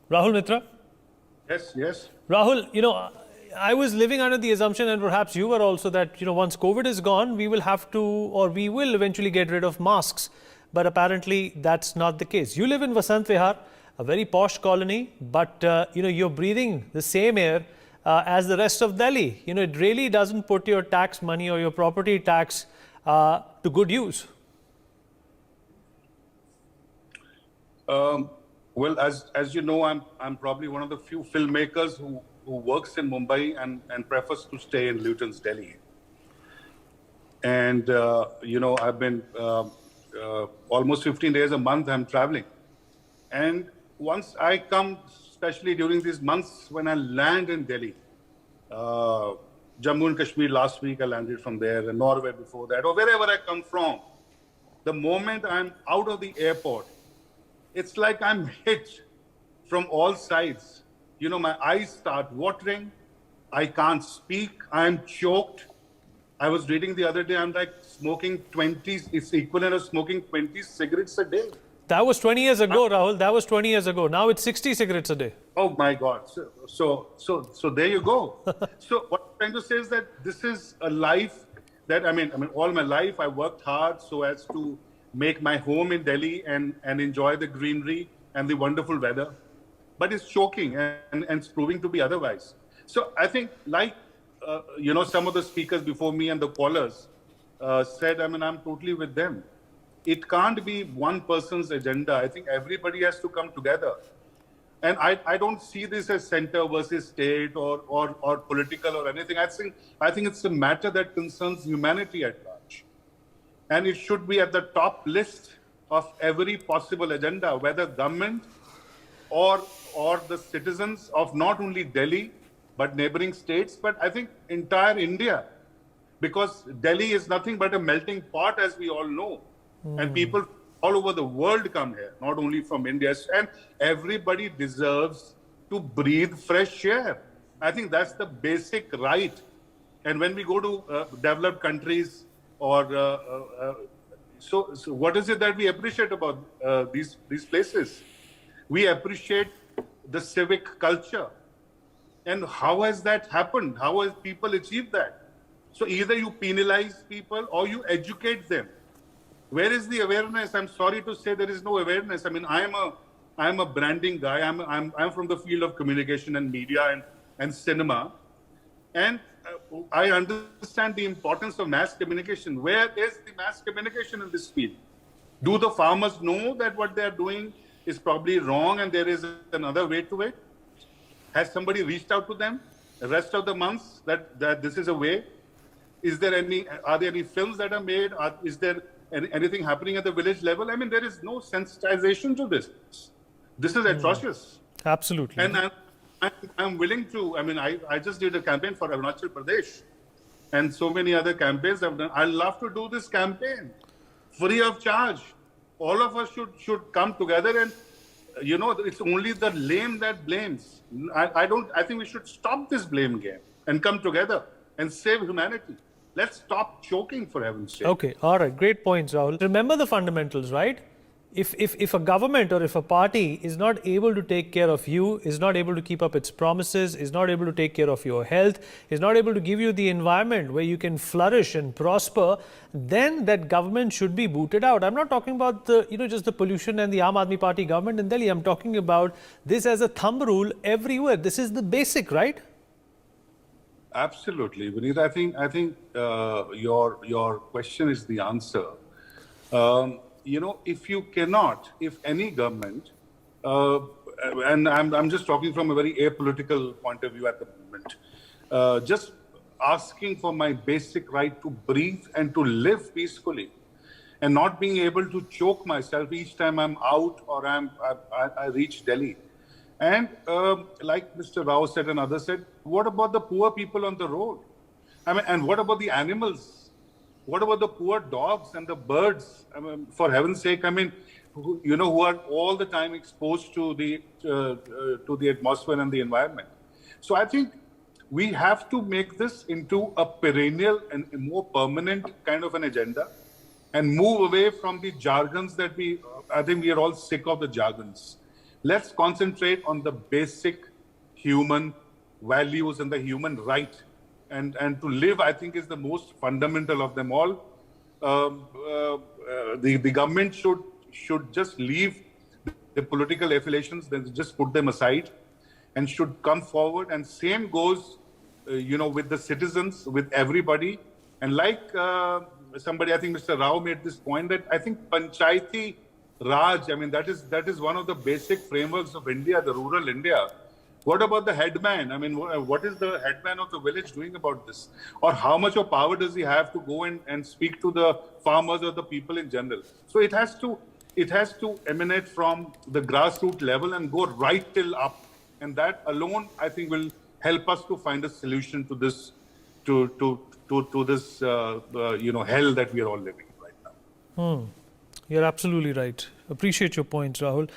Rahul Mittra? Yes, yes. Rahul, I was living under the assumption, and perhaps you were also, that once COVID is gone, we will have to, or we will eventually get rid of masks. But apparently that's not the case. You live in Vasant Vihar, a very posh colony, but you're breathing the same air as the rest of Delhi. It really doesn't put your tax money or your property tax to good use. Well, as you know, I'm probably one of the few filmmakers who works in Mumbai and prefers to stay in Lutyens Delhi. And I've been almost 15 days a month I'm traveling. And once I come, especially during these months when I land in Delhi, Jammu and Kashmir last week I landed from there, and Norway before that, or wherever I come from, the moment I'm out of the airport, it's like I'm hit from all sides. My eyes start watering. I can't speak. I'm choked. I was reading the other day, I'm like smoking 20, it's equivalent of smoking 20 cigarettes a day. That was 20 years ago, Rahul. That was 20 years ago. Now it's 60 cigarettes a day. Oh my God. So there you go. So what I'm trying to say is that this is a life that, all my life I worked hard so as to make my home in Delhi and enjoy the greenery and the wonderful weather. But it's choking and it's proving to be otherwise. So I think some of the speakers before me and the callers said, I'm totally with them. It can't be one person's agenda. I think everybody has to come together. And I don't see this as center versus state or political or anything. I think it's a matter that concerns humanity at large. And it should be at the top list of every possible agenda, whether government or the citizens of not only Delhi, but neighboring states, but I think entire India. Because Delhi is nothing but a melting pot, as we all know. And people all over the world come here, not only from India. And everybody deserves to breathe fresh air. I think that's the basic right. And when we go to developed countries, so what is it that we appreciate about these places? We appreciate the civic culture. And how has that happened? How has people achieved that? So either you penalize people or you educate them. Where is the awareness? I'm sorry to say there is no awareness. I am a branding guy. I'm from the field of communication and media and cinema. And I understand the importance of mass communication. Where is the mass communication in this field? Do the farmers know that what they are doing is probably wrong and there is another way to it? Has somebody reached out to them the rest of the months that this is a way? Are there any films that are made? Is there anything happening at the village level? There is no sensitization to this. This is atrocious. Absolutely. And I'm willing to, I just did a campaign for Arunachal Pradesh and so many other campaigns I've done. I love to do this campaign free of charge. All of us should come together and, it's only the lame that blames. I think we should stop this blame game and come together and save humanity. Let's stop choking, for heaven's sake. Okay, all right, great points, Rahul. Remember the fundamentals, right? If a government or if a party is not able to take care of you, is not able to keep up its promises, is not able to take care of your health, is not able to give you the environment where you can flourish and prosper, then that government should be booted out. I'm not talking about just the pollution and the Aam Aadmi Party government in Delhi. I'm talking about this as a thumb rule everywhere. This is the basic, right? Absolutely, Vineet. I think your question is the answer. If any government, and I'm just talking from a very apolitical point of view at the moment, just asking for my basic right to breathe and to live peacefully, and not being able to choke myself each time I'm out or I reach Delhi. And like Mr. Rao said and others said, what about the poor people on the road? And what about the animals? What about the poor dogs and the birds? For heaven's sake, who are all the time exposed to the atmosphere and the environment. So I think we have to make this into a perennial and a more permanent kind of an agenda, and move away from the jargons that I think we are all sick of the jargons. let's concentrate on the basic human values and the human right. And to live, I think, is the most fundamental of them all. The government should just leave the political affiliations, then just put them aside, and should come forward. And same goes, with the citizens, with everybody. And like somebody, I think Mr. Rao made this point, that I think Panchayati Raj, I mean, that is one of the basic frameworks of India, the rural India. What about the headman? I mean, what is the headman of the village doing about this? Or how much of power does he have to go and speak to the farmers or the people in general? So it has to emanate from the grassroots level and go right till up. And that alone, I think, will help us to find a solution to this, to this, hell that we are all living in right now. You're absolutely right. Appreciate your points, Rahul.